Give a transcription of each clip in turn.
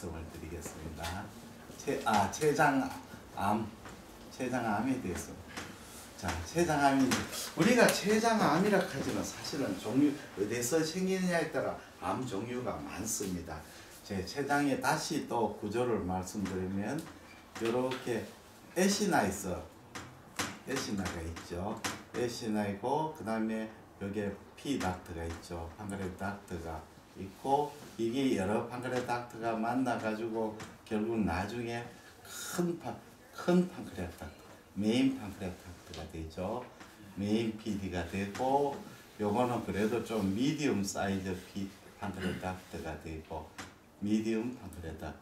말씀을 드리겠습니다. 췌장암에 대해서. 자, 췌장암이 우리가 췌장암이라 하지만 사실은 종류 어디서 생기느냐에 따라 암 종류가 많습니다. 제 췌장에 다시 또 구조를 말씀드리면 이렇게 에시나가 있죠. 에시나이고 그 다음에 여기에 P 닥트가 있죠. 판크레 닥트가 있고 이게 여러 판크레 닥트가 만나 가지고 결국 나중에 큰 판크레 닥트, 메인 판크레 닥트가 되죠. 메인 PD가 되고 요거는 그래도 좀 미디움 사이즈 판크레 닥트가 되고 미디움 판크레 닥트.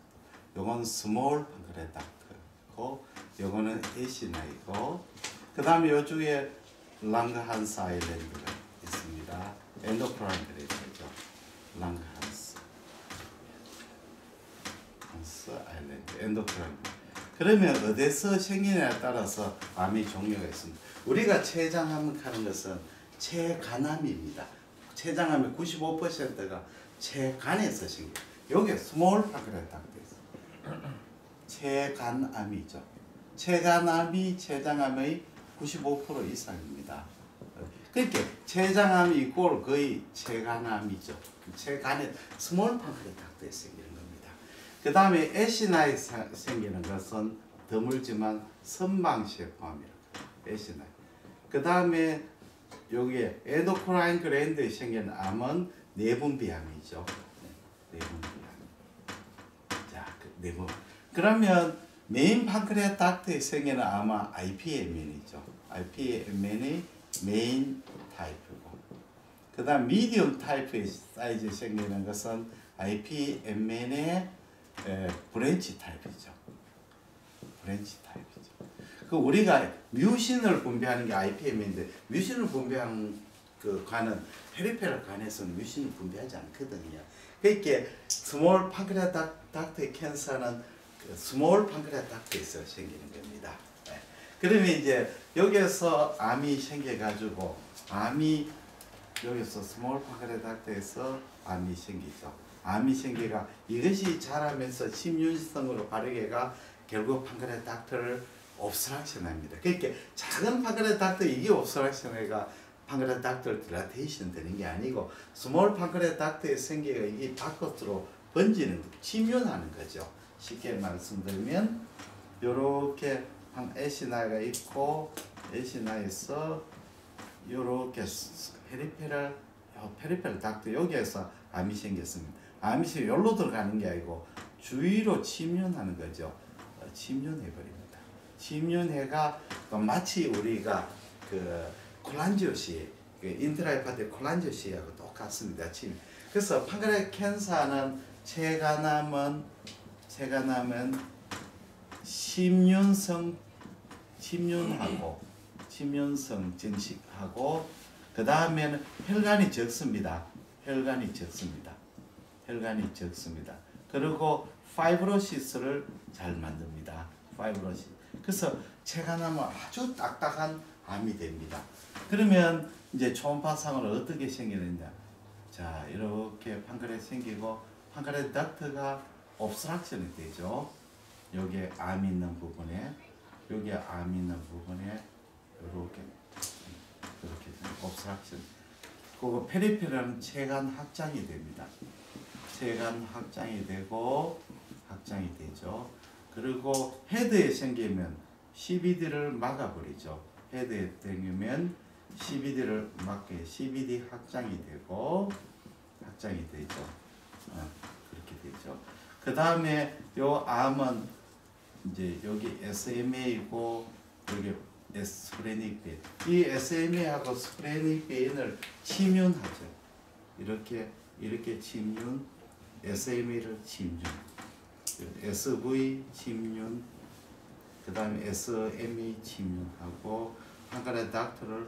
요건 스몰 판크레 닥트고 요거는 에시나이고 그 다음에 요쪽에 랑그한스 아일랜드가 있습니다. 엔도크라인 그레이터죠. 랑그한스 아일랜드, 엔도크라인. 그러면 어디서 생기냐에 따라서 암의 종류가 있습니다. 우리가 췌장암 하는 것은 췌간암입니다. 췌장암의 95%가 췌간에서 생겨요. 여기 스몰 판크레아타크 있어요. 췌간암이죠. 췌간암이 췌장암의 95% 이상입니다. 그러니까 췌장암이 이꼴 거의 췌간암이죠. 췌간에 스몰 판크레아타크에 생기는 겁니다. 그 다음에 에시나에 생기는 것은 드물지만 선방세포암이라고 에시나. 그 다음에 여기에 엔도크라인 글랜드에 생기는 암은 내분비암이죠. 내분비암. 자, 내분. 그러면 메인 판크레아 닥트에 생기는 아마 IPMN이죠. IPMN이 메인 타입이고, 그 다음 미디움 타입의 사이즈에 생기는 것은 IPMN의 브랜치 타입이죠. 브랜치 타입이죠. 그 우리가 뮤신을 분비하는 게 IPMN인데 뮤신을 분비하는 그 관은 페리페럴 관에서는 뮤신을 분비하지 않거든요. 그러니까 스몰 판크레아 닥트의 캔서는 그 스몰 판크레아 닥트에서 생기는 겁니다. 네. 그러면 이제 여기서 암이 생겨가지고 암이 여기서 스몰 판크레아 닥트에서 암이 생기죠. 암이 생기가 이것이 자라면서 침윤성으로 발육해가 결국 판크레아 닥트를 옵스트럭션합니다. 그러니까 작은 판크레아 닥트 이게 옵스트럭션해가 판크레아 닥트를 디라테이션 되는 게 아니고 스몰 판크레아 닥트에 생기가 이게 바깥으로 번지는 침윤하는 거죠. 쉽게 말씀드리면 요렇게 한 에시나가 있고 에시나에서 요렇게 페리페럴 닥트 여기에서 암이 생겼습니다. 암이 여기로 들어가는 게 아니고 주위로 침윤하는 거죠. 침윤해버립니다. 침윤해가 마치 우리가 그 콜란지오시, 그 인트라헤파틱 콜란지오시하고 똑같습니다. 그래서 판크레아 캔서는 췌간암은 침윤성 증식하고 그 다음에는 혈관이 적습니다. 그리고 파이브로시스를 잘 만듭니다. 파이브로시스. 그래서 췌간암은 아주 딱딱한 암이 됩니다. 그러면 이제 초음파상으로 어떻게 생기느냐? 자, 이렇게 판크레아 생기고 판크레아 닥트가 옵스트럭션이 되죠. 여기에 암이 있는 부분에, 이렇게 옵스트럭션. 그리고 페리페럴은 췌간 확장이 됩니다. 췌간 확장이 되죠. 그리고 헤드에 생기면 CBD를 막아버리죠. 헤드에 생기면 CBD를 막게 CBD 확장이 되죠. 그렇게 되죠. 그 다음에 요 암은 이제 여기 SMA이고 여기 스프레닉 베인. 이 SMA하고 스프레닉 베인을 침윤하죠. 이렇게 침윤, SMA를 침윤, SV 침윤, 그 다음에 SMA 침윤하고 판크레아 닥트를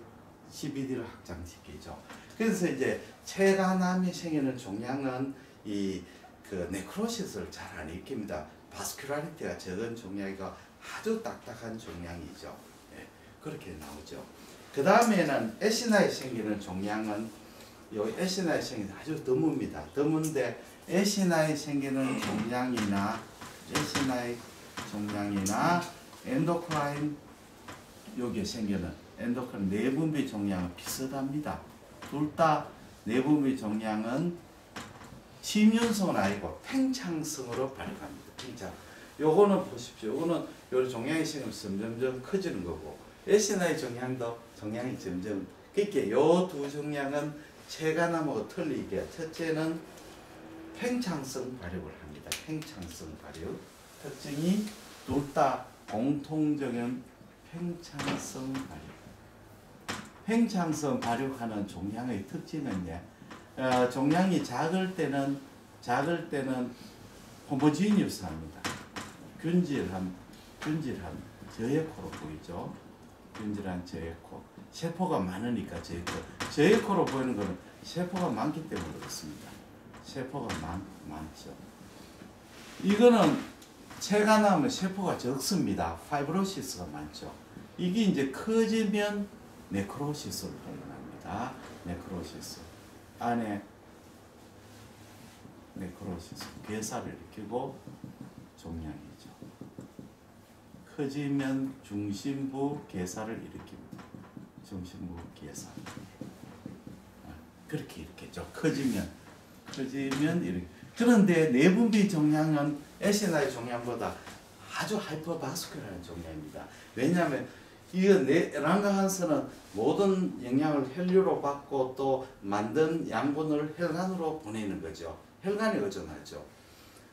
CBD를 확장시키죠. 그래서 이제 췌간암이 생기는 종양은 이 그 네크로시스를 잘 안 일으킵니다. 바스큘라리티가 적은 종양이고 아주 딱딱한 종양이죠. 예, 그렇게 나오죠. 그 다음에는 에시나에 생기는 종양은 요 에시나에 생기는 아주 드뭅니다. 드문데 애신화에 생기는 종양이나 애신화의 종양이나 엔도크라인 여기에 생기는 엔도크라인 내분비 종양은 비슷합니다. 둘 다 내분비 종양은 침윤성은 아니고 팽창성으로 발육합니다. 팽창. 요거는 보십시오. 요거는 요 종양이 생기면서 점점 커지는 거고 애신화의 종양도 종양이 점점 그러니까 요 두 종양은 체가나무가 틀리게 첫째는 팽창성 발육을 합니다. 팽창성 발육 특징이 둘 다 공통적인 팽창성 발육. 팽창성 발육하는 종양의 특징은요. 종양이 작을 때는 호모지니우스합니다. 균질한 저해코로 보이죠. 균질한 저해코. 세포가 많으니까 저해코로 보이는 것은 세포가 많기 때문에 그렇습니다. 세포가 많죠. 이거는 체가 나면 세포가 적습니다. 파이브로시스가 많죠. 이게 이제 커지면 네크로시스로 발현합니다. 네크로시스. 안에 네크로시스. 괴사를 일으키고 종양이죠. 커지면 중심부 괴사를 일으킵니다. 중심부 괴사. 그렇게 일으켰죠. 커지면 이렇게. 그런데 내분비 종양은 애신화의 종양보다 아주 하이퍼바스큘라한 종양입니다. 왜냐하면 이거 랑가한스는 모든 영양을 혈류로 받고 또 만든 양분을 혈관으로 보내는 거죠. 혈관에 의존하죠.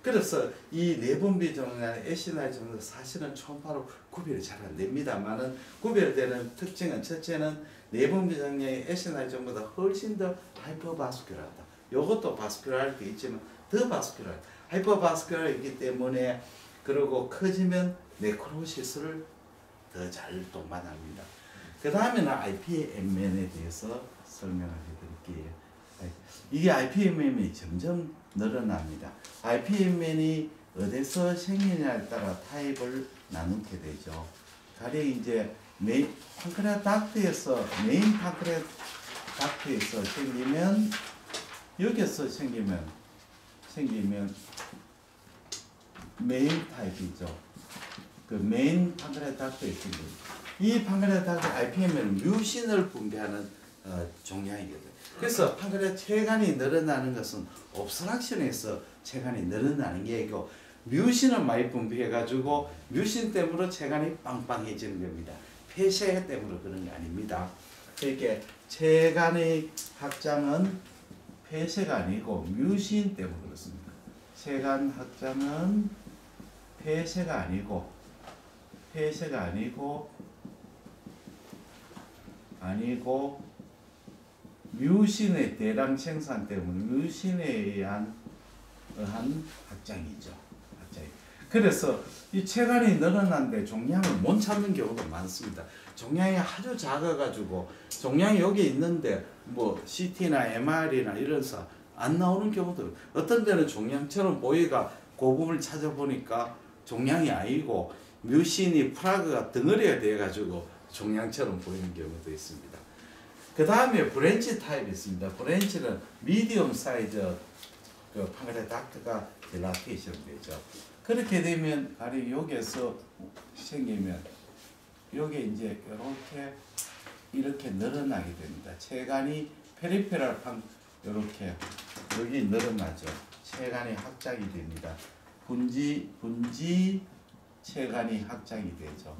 그래서 이 내분비 종양, 애신화의 종양 사실은 초음파로 구별이 잘 안 됩니다만은 구별되는 특징은 첫째는 내분비 종양의 애신화의 종양보다 훨씬 더 하이퍼바스큘라하다. 이것도 바스큘라할 게 있지만 더 바스큘라, 하이퍼바스큘라이기 때문에 그리고 커지면 네크로시스를 더 잘 동반합니다. 그 다음에는 IPMN에 대해서 설명을 해드릴게요. 이게 IPMN이 점점 늘어납니다. IPMN이 어디서 생기냐에 따라 타입을 나누게 되죠. 가령 이제 판크레아 닥트에서 메인 판크레아 닥트에서 생기면 여기서 생기면 메인 타입이죠. 그 메인 판크레아 닥트에 생깁니다. 이 판크레아 닥트 IPM은 뮤신을 분비하는 종양이거든요. 그래서 판크레아 체관이 늘어나는 것은 옵스트럭션에서 체관이 늘어나는 게 아니고 뮤신을 많이 분비해가지고 뮤신 때문에 체관이 빵빵해지는 겁니다. 폐쇄 때문에 그런 게 아닙니다. 그러니까 체관의 확장은 폐쇄가 아니고 뮤신 때문에 그렇습니다. 체관 확장은 폐쇄가 아니고 뮤신의 대량 생산 때문에 뮤신에 의한 확장이죠. 그래서 이 체관이 늘어난데 종양을 못 찾는 경우도 많습니다. 종양이 아주 작아가지고 종양이 여기 있는데 뭐 CT나 MR이나 이런서 안 나오는 경우도 어떤 데는 종양처럼 보이가 고금을 찾아보니까 종양이 아니고 뮤신이 프라그가 덩어리가 돼가지고 종양처럼 보이는 경우도 있습니다. 그 다음에 브랜치 타입이 있습니다. 브랜치는 미디엄 사이즈 그 판크레아 닥트가 딜라테이션 되죠. 그렇게 되면 가령 여기에서 생기면 여기 이제 이렇게 늘어나게 됩니다. 체관이 페리페랄 이렇게 여기 늘어나죠. 체관이 확장이 됩니다. 분지 체관이 확장이 되죠.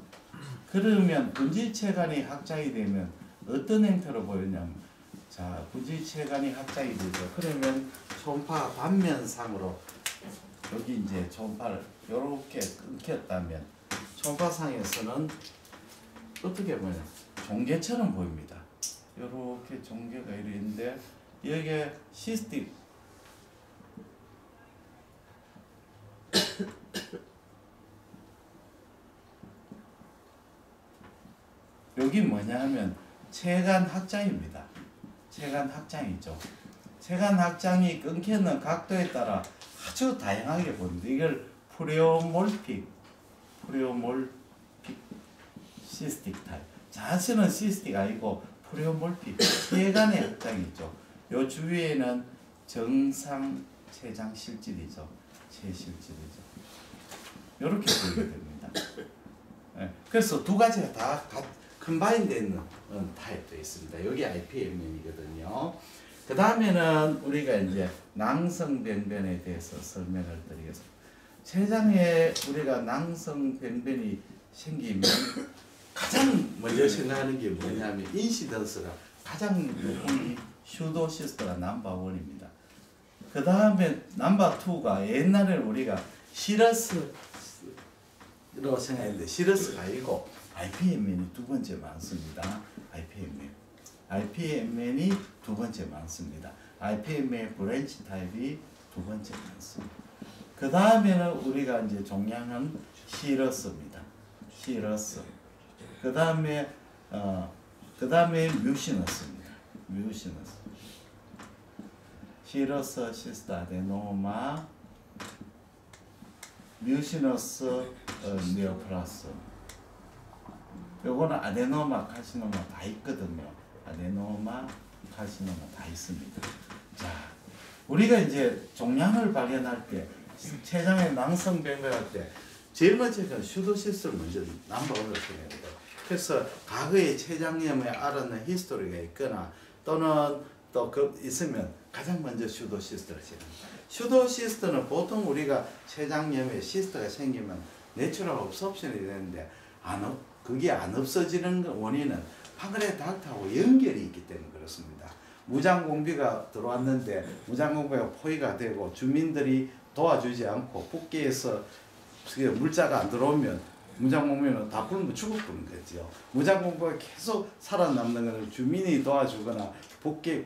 그러면 분지 체관이 확장이 되면 어떤 형태로 보이냐면 자, 분지 체관이 확장이 되죠. 그러면 초음파 반면상으로 여기 이제 초음파를 이렇게 끊겼다면 초음파상에서는 어떻게 보면 종개처럼 보입니다. 이렇게 종개가 이랬는데 여기에 시스틱 여기 뭐냐 하면 체관 확장입니다. 체관 확장이죠. 체관 확장이 끊기는 각도에 따라 아주 다양하게 보입니다. 이걸 프레오몰픽 시스틱 타입. 자체는 시스틱 아니고 프레오몰픽 체관의 확장이죠. 요 주위에는 정상 췌장 실질이죠. 췌실질이죠. 이렇게 보게 됩니다. 예, 그래서 두 가지가 다 컨바인 되는 타입도 있습니다. 여기 IPMN이거든요. 그 다음에는 우리가 이제 낭성병변에 대해서 설명을 드리겠습니다. 췌장에 우리가 낭성병변이 생기면 가장 먼저 생각하는 게 뭐냐면 인시던스가 가장 높은 슈도시스트가 넘버1입니다. 그 다음에 넘버2가 옛날에 우리가 시러스로 생각했는데 시러스가 아니고 IPMN이 두 번째 많습니다. IPMN이 두 번째 많습니다. IPMN 브랜치 타입이 두 번째 많습니다. 그 다음에는 우리가 이제 종양은 시러스입니다. 시러스. 그 다음에 뮤시너스입니다. 뮤시너스. 시러스, 시스트 아데노마, 뮤시너스, 네오플라스. 요거는 아데노마, 카시노마 다 있거든요. 아데노마, 카시노마 다 있습니다. 자, 우리가 이제 종양을 발견할 때, 췌장의 낭성병변할 때, 제일 먼저 슈도시스를 먼저 넘버원으로 생각해야 돼요. 그래서 과거에 췌장염에 앓았는 히스토리가 있거나 또는 또 있으면 가장 먼저 슈도시스트를 생각합니다. 슈도시스트는 보통 우리가 췌장염에 시스트가 생기면 내추럴 옵섭션이 되는데 그게 안 없어지는 원인은 판크레아타하고 연결이 있기 때문에 그렇습니다. 무장공비가 들어왔는데 무장공비가 포위가 되고 주민들이 도와주지 않고 북계에서 물자가 안 들어오면 무장공비는 다 굶고 죽어버린 거죠. 무장공비가 계속 살아남는 것은 주민이 도와주거나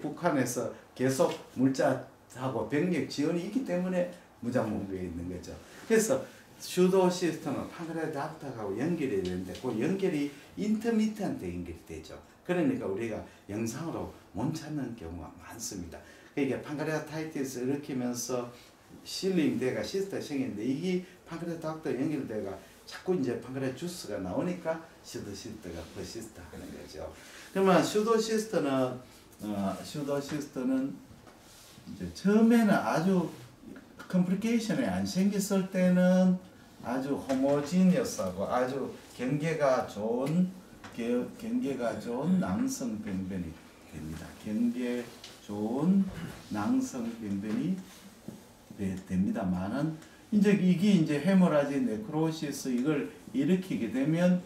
북한에서 계속 물자하고 병력 지원이 있기 때문에 무장공비가 있는 거죠. 그래서 슈도 시스템은 판크레아타하고 연결이 되는데 그 연결이 인터미트한테 연결이 되죠. 그러니까 우리가 영상으로 못 찾는 경우가 많습니다. 그러니까 판크레아타이티스 일으키면서 실링대가 시스트가 생기는데 이게 판크레아타하고 연결되가 자꾸 이제 판크레아 주스가 나오니까 슈도시스트가 퍼시스트 하는 거죠. 그러면 슈도시스트는 이제 처음에는 아주 컴플리케이션이 안 생겼을 때는 아주 호모지니어스하고 아주 경계가 좋은 낭성병변이 됩니다. 경계 좋은 낭성병변이 됩니다만은 이제 이게 이제 헤모라지 네크로시스 이걸 일으키게 되면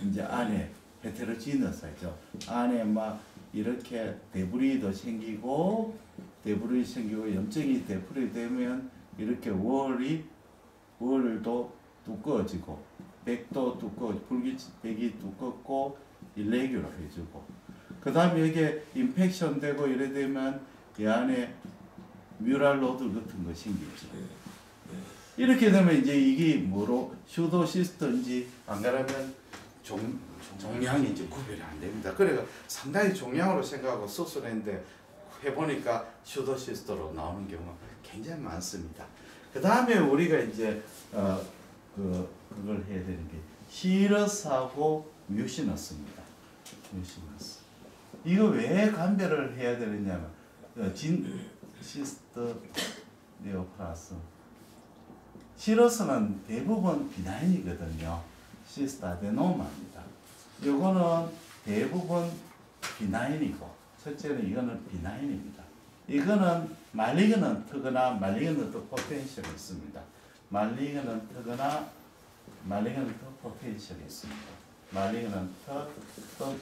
이제 안에 헤테로지너스죠. 안에 막 이렇게 데브리도 생기고 염증이 데브리 되면 이렇게 월도 두꺼워지고 백도 백이 두껍고 일레귤러 해주고 그 다음에 이게 인펙션 되고 이래 되면 이 안에 뮤랄로드 같은 거 생기죠. 이렇게 되면 이제 이게 뭐로 슈도시스트인지 안 그러면 종양인지 구별이 안 됩니다. 그래서 상당히 종양으로 생각하고 수술했는데 해보니까 슈도시스트로 나오는 경우가 굉장히 많습니다. 그 다음에 우리가 이제 그걸 해야 되는 게 시러스하고 뮤시너스입니다. 뮤시너스. 이거 왜 감별을 해야 되느냐면 시스트 네오플라스. 시러스는 대부분 비나인이거든요. 시스트 아데노마입니다. 요거는 대부분 비나인이고 첫째는 이거는 비나인입니다. 이거는 말리그넌트거나 말리그넌트 포텐셜이 있습니다. 말리그넌트 포텐셜이 있습니다.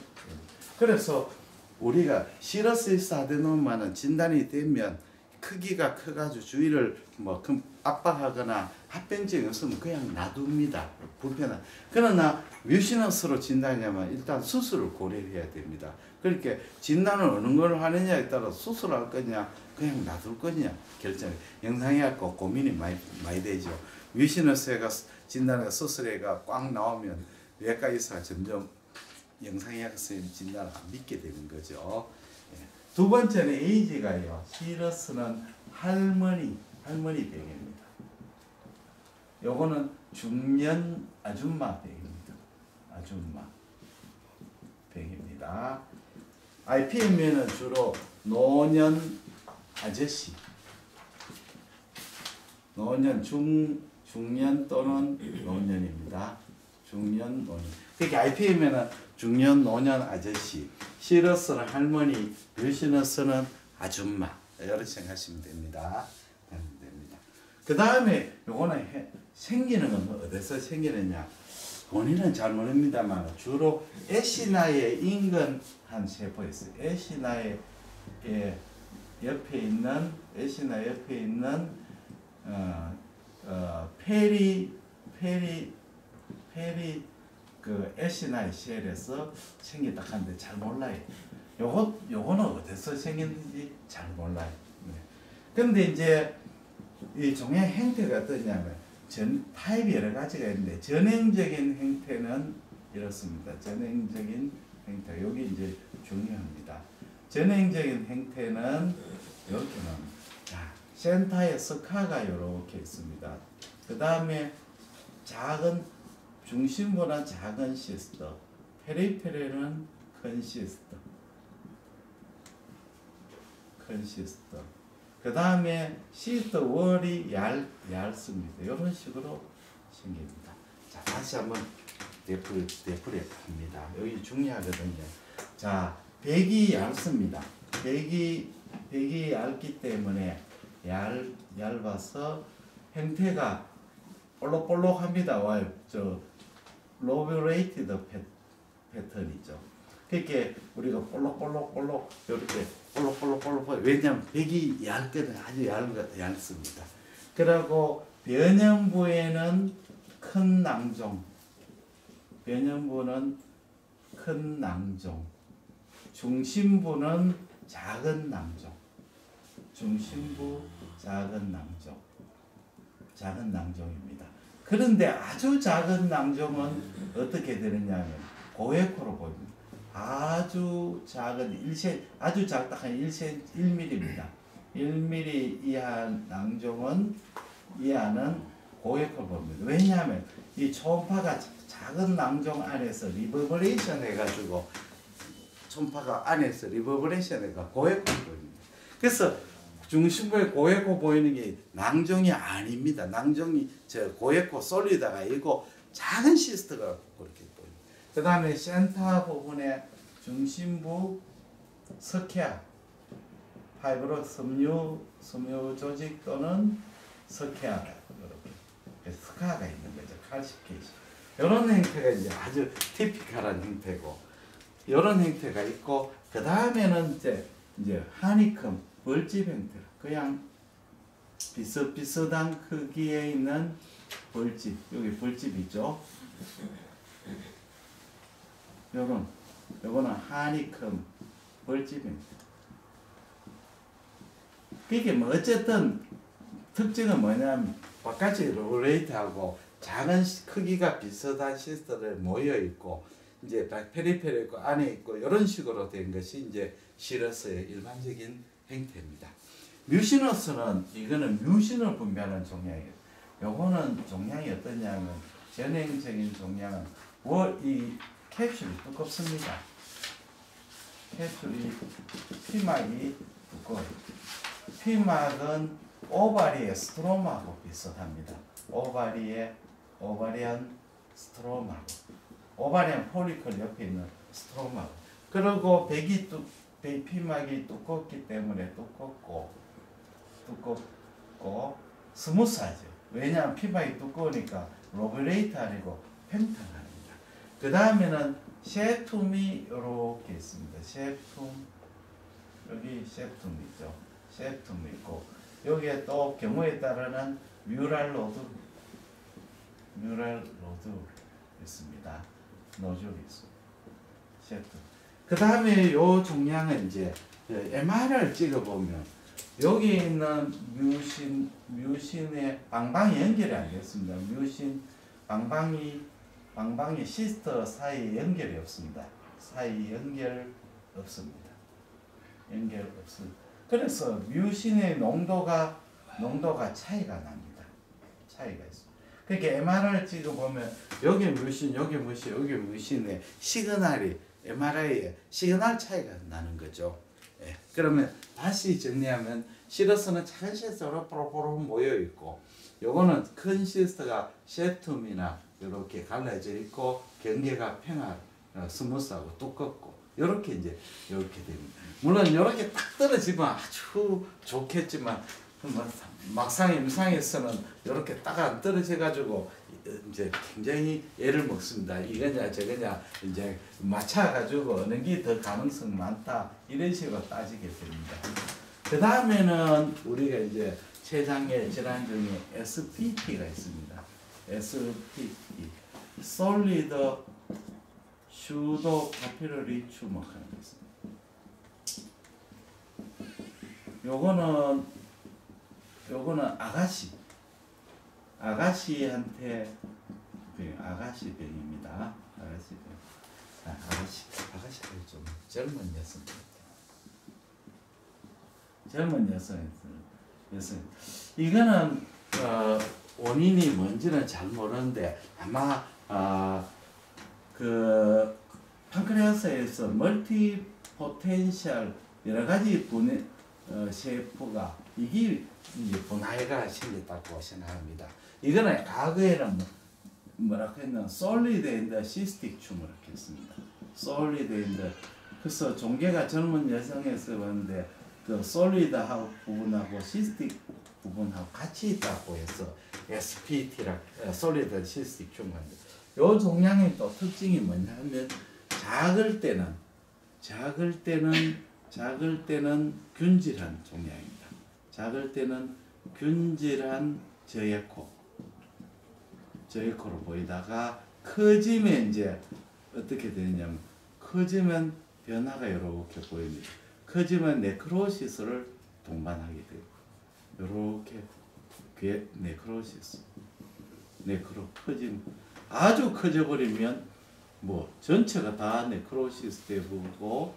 그래서 우리가 시러스 아데노마는 진단이 되면 크기가 커가지고 주위를 뭐 압박하거나 합병증이 없으면 그냥 놔둡니다. 불편한. 그러나 뮤시너스로 진단하면 일단 수술을 고려해야 됩니다. 그러니까 진단을 어느 걸 하느냐에 따라 수술할 거냐 그냥 놔둘 거냐 결정. 영상의학과 고민이 많이 되죠. 뮤시너스가 진단과 수술회가 꽉 나오면 외과 의사가 점점 영상의학 선생님 진단을 안 믿게 되는 거죠. 두 번째는 에이지가요. 시러스는 할머니 병입니다. 요거는 중년 아줌마 병입니다. 아줌마 병입니다. IPMN은 주로 노년 아저씨 노년 중년 또는 노년입니다. 중년 노년. 그러니까 IPM에는 중년 노년 아저씨, 시러스는 할머니, 뮤시너스는 아줌마 이렇게 생각하시면 됩니다. 그 다음에 요거는 생기는 건 어디서 생기느냐? 본인은 잘 모릅니다만 주로 에시나의 인근한 세포에서 에시나의 옆에 있는 페리 그 에시나의 셀에서 생겼다 하는데 잘 몰라요. 요거는 어디서 생겼는지 잘 몰라요. 네. 근데 이제 이 종양 형태가 어떠냐면 타입이 여러 가지가 있는데 전행적인 형태는 이렇습니다. 전행적인 형태 여기 이제 중요합니다. 전행적인 형태는 이렇게는 센터에 스카가 이렇게 있습니다. 그 다음에 작은 중심보다 작은 시스터, 페리페리는 큰 시스터, 그 다음에 시스터 월이 얇습니다. 이런 식으로 생깁니다. 자, 다시 한번 되풀이 합니다. 여기 중요하거든요. 자, 백이 얇습니다. 백이 얇기 때문에 얇아서 형태가 볼록볼록합니다. 와요. 로브레이티드 패턴이죠. 그렇게 우리가 볼록 이렇게 볼록 왜냐하면 백이 얇거든 아주 얇습니다. 그리고 변형부에는 큰 낭종, 중심부는 작은 낭종, 작은 낭종입니다. 그런데 아주 작은 낭종은 어떻게 되느냐면 고에코로 보입니다. 아주 작은 아주 작다 한 1mm입니다. 1mm 이하 낭종은 이하는 고에코로 보입니다. 왜냐하면 이 초음파가 작은 낭종 안에서 리버브레이션 해가지고 초음파가 안에서 리버브레이션 해가 고에코로 보입니다. 그래서 중심부에 고에코 보이는 게 낭종이 아닙니다. 낭종이 고에코 솔리다가 아니고 작은 시스트가 그렇게 보입니다. 그 다음에 센터 부분에 중심부 스케아, 파이브로 섬유 조직 또는 스케아가 이렇게 스카가 있는 거죠. 칼시피케이션. 이런 형태가 이제 아주 티피컬한 형태고, 이런 형태가 있고, 그 다음에는 이제 하니컴 벌집 형태. 그냥 비슷비슷한 크기에 있는 벌집, 여기 벌집 있죠. 요거는 하니컴 벌집입니다. 그게 뭐 어쨌든 특징은 뭐냐면 바깥이 로레이트하고 작은 크기가 비슷한 시스터들 모여 있고 이제 페리페리 있고 안에 있고 이런 식으로 된 것이 이제 시러스의 일반적인 형태입니다. 뮤시너스는 이거는 뮤신을 분비하는 종양이에요. 요거는 종양이 어떠냐면 전행적인 종양은 이 캡슐이 두껍습니다. 캡슐이 피막이 두꺼워요. 피막은 오바리의 스트롬하고 비슷합니다. 오바리안 스트롬하고 오바리안 폴리클 옆에 있는 스트롬하고 그리고 피막이 두껍기 때문에 두껍고 스무스하죠. 왜냐하면 피막이 두꺼우니까 로브레이트 아니고 팽팽합니다. 그 다음에는 셰툼이 이렇게 있습니다. 여기 셰툼 있죠. 셰툼 있고 여기에 또 경우에 따르는 뮤랄 로드 있습니다. 노즐이 있습니다. 셰툼. 그 다음에 요 종양은 이제 MR을 찍어보면 여기 있는 뮤신의 방방이 연결이 안 됐습니다. 뮤신 방방이 시스터 사이에 연결이 없습니다. 연결 없습니다. 그래서 뮤신의 농도가 차이가 납니다. 차이가 있습니다. 그러니까 MR을 찍어보면 여기 뮤신의 시그널이 MRI에 시그널 차이가 나는 거죠. 예. 그러면 다시 정리하면 시러스는 작은 시스터로 뽀록뽀록 모여 있고, 요거는 큰 시스터가 셰툼이나 이렇게 갈라져 있고 경계가 스무스하고 두껍고 이렇게 이제 이렇게 됩니다. 물론 이렇게 딱 떨어지면 아주 좋겠지만 막상 임상에서는 이렇게 딱 안 떨어져 가지고 이제 굉장히 애를 먹습니다. 이거냐 저거냐 이제 맞춰 가지고 어느 게 더 가능성 많다 이런 식으로 따지게 됩니다. 그 다음에는 우리가 이제 췌장의 질환 중에 SPT가 있습니다. SPT, Solid Pseudo-Papillary Tumor 하는 게 있습니다. 요거는 아가씨한테 아가씨병입니다. 아가씨가 좀 젊은 여성. 이거는 원인이 뭔지는 잘 모르는데 아마 그 판크레아스에서 멀티 포텐셜 여러 가지 분해 세포가 이게 이제 분해가 생겼다고 생각합니다. 이거는 과거에는 뭐라고 했나 솔리드 앤드 시스틱 튜머라고 했습니다. 솔리드 앤드 그래서 종괴가 젊은 여성에서 왔는데 그 솔리드하고 부분하고 시스틱 부분하고 같이 있다고 해서 SPT라 솔리드 시스틱 튜머인데 요 종양의 또 특징이 뭐냐면 작을 때는 균질한 종양입니다. 작을 때는 균질한 저에코로 보이다가 커지면 이제 어떻게 되냐면 커지면 변화가 이렇게 보입니다. 커지면 네크로시스를 동반하게 되고 이렇게 네크로시스 커지면 아주 커져버리면 뭐 전체가 다 네크로시스 되고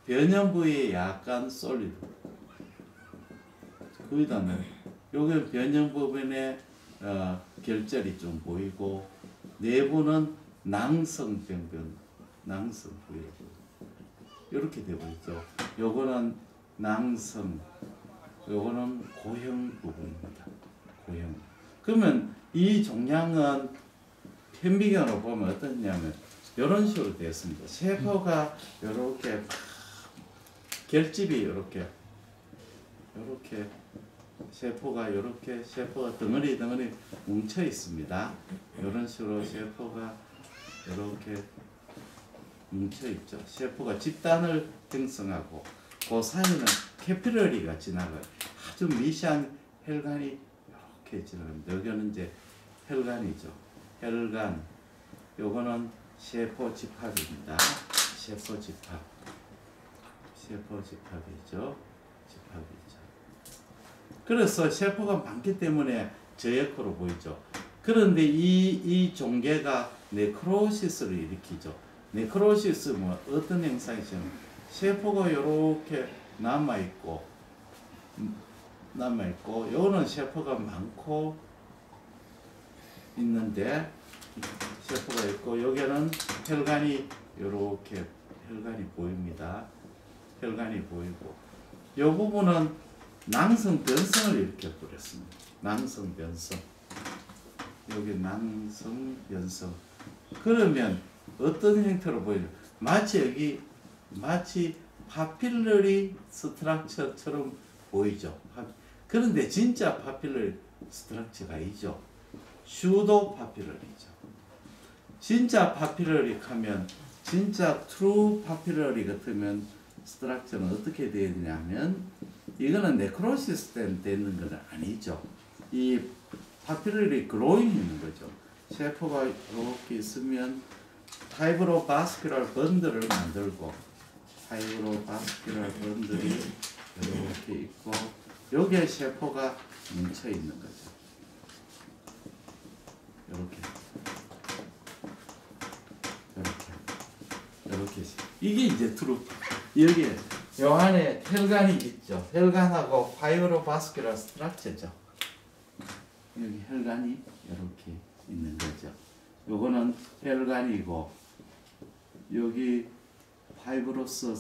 변형 부위에 약간 솔리드 거의 다 요게 변형 부분에 결절이 좀 보이고 내부는 낭성 부위 이렇게 되고 있죠. 요거는 낭성, 요거는 고형 부분입니다. 고형. 그러면 이 종양은 현미경으로 보면 어떠냐면 이런 식으로 되어 있습니다. 세포가 이렇게 결집이 이렇게 세포가 덩어리 뭉쳐 있습니다. 이런 식으로 세포가 이렇게 뭉쳐 있죠. 세포가 집단을 형성하고 그 사이는 캐피러리가 지나가요. 아주 미세한 혈관이 이렇게 지나갑니다. 여기는 이제 혈관이죠. 혈관. 요거는 세포 집합입니다. 세포 집합이죠. 그래서 세포가 많기 때문에 저에코로 보이죠. 그런데 이 종괴가 네크로시스를 일으키죠. 네크로시스 뭐 어떤 현상이냐면 세포가 이렇게 남아있고 요거는 세포가 많고 있는데 세포가 있고 여기는 혈관이 이렇게 혈관이 보입니다. 혈관이 보이고 이 부분은 낭성 변성을 일으켜 버렸습니다. 낭성 변성. 여기 낭성 변성. 그러면 어떤 형태로 보이죠? 마치 파필러리 스트럭처처럼 보이죠. 그런데 진짜 파필러리 스트럭처가 아니죠. 슈도 파필러리죠. 진짜 파필러리 하면 진짜 트루 파필러리 같으면 스트럭처는 어떻게 되어 있냐면 이거는 네크로시스 때문에 되는 건 아니죠. 이 파필러리 그로잉이 있는 거죠. 세포가 이렇게 있으면 파이브로바스큘러 번들을 만들고 파이브로바스큘러 번들이 이렇게 있고 여기에 세포가 뭉쳐 있는 거죠. 이렇게 이게 이제 트루 여기에 요 안에 혈관이 있죠. 혈관하고 파이브로바스큘러 스트럭처죠. 여기 혈관이 이렇게 있는 거죠. 요거는 혈관이고 여기 파이브로스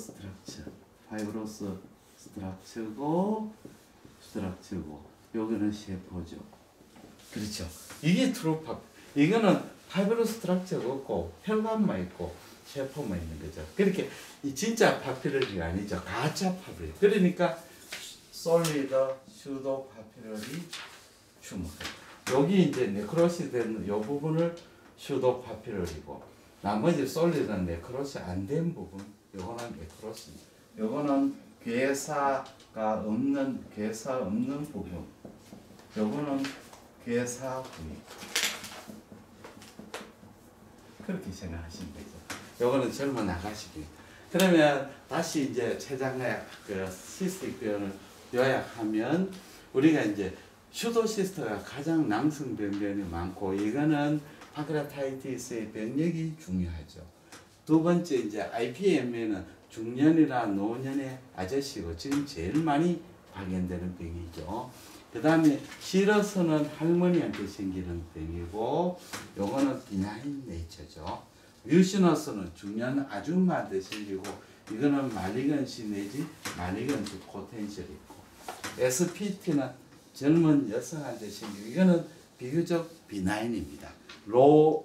스트럭처고 스트럭처고 여기는 셰퍼죠. 그렇죠. 이게 트루팝. 이거는 파이브러스 스트럭처가 없고 혈관만 있고 셰퍼만 있는 거죠. 그렇게 이 진짜 파피러리가 아니죠. 가짜 파피러리. 그러니까 솔리드 슈도 파피러리 튜머. 여기 이제 네크로시 된 이 부분을 슈도 파피러리고 나머지 솔리드는 네크로시 안 된 부분. 요거는 네크로시. 요거는 괴사가 없는 부분. 요거는 괴사 부위. 그렇게 생각하시면 되죠. 요거는 젊은 아가씨기. 그러면 다시 이제 췌장약 그 시스틱 변을 요약하면 우리가 이제 슈도시스트가 가장 낭성 병변이 많고 이거는 파크라타이티스의 병력이 중요하죠. 두 번째 이제 IPM에는 중년이나 노년의 아저씨고 지금 제일 많이 발견되는 병이죠. 그 다음에 시러스는 할머니한테 생기는 병이고 요거는 비나인 네이처죠. 뮤시너스는 중년 아줌마한테 생기고 이거는 말리건시 내지 말리건시 포텐셜이 있고 SPT는 젊은 여성한테 생기고 이거는 비교적 비나인입니다. 로우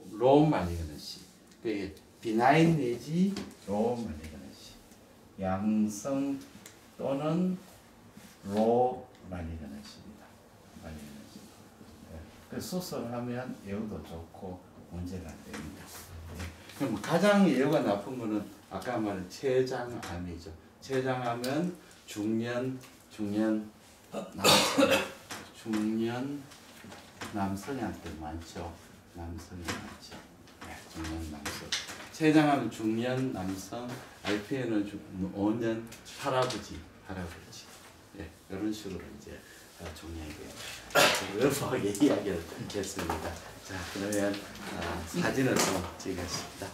말리건시 그게 비나인 내지 로우 말리건시 양성 또는 로우 말리건시입니다. 그 수술하면 예후도 좋고 문제가 안 됩니다. 그럼 가장 예후가 나쁜 거는 아까 말한 췌장암이죠. 췌장암은 중년 남성한테 많죠. 남성이 많죠. 네, 중년 남성. 췌장암은 중년 남성, RPN은 5년 할아버지. 네, 이런 식으로 이제 중요하게 여러분에게 이야기를 했습니다. 자, 그러면 사진을 좀 찍겠습니다.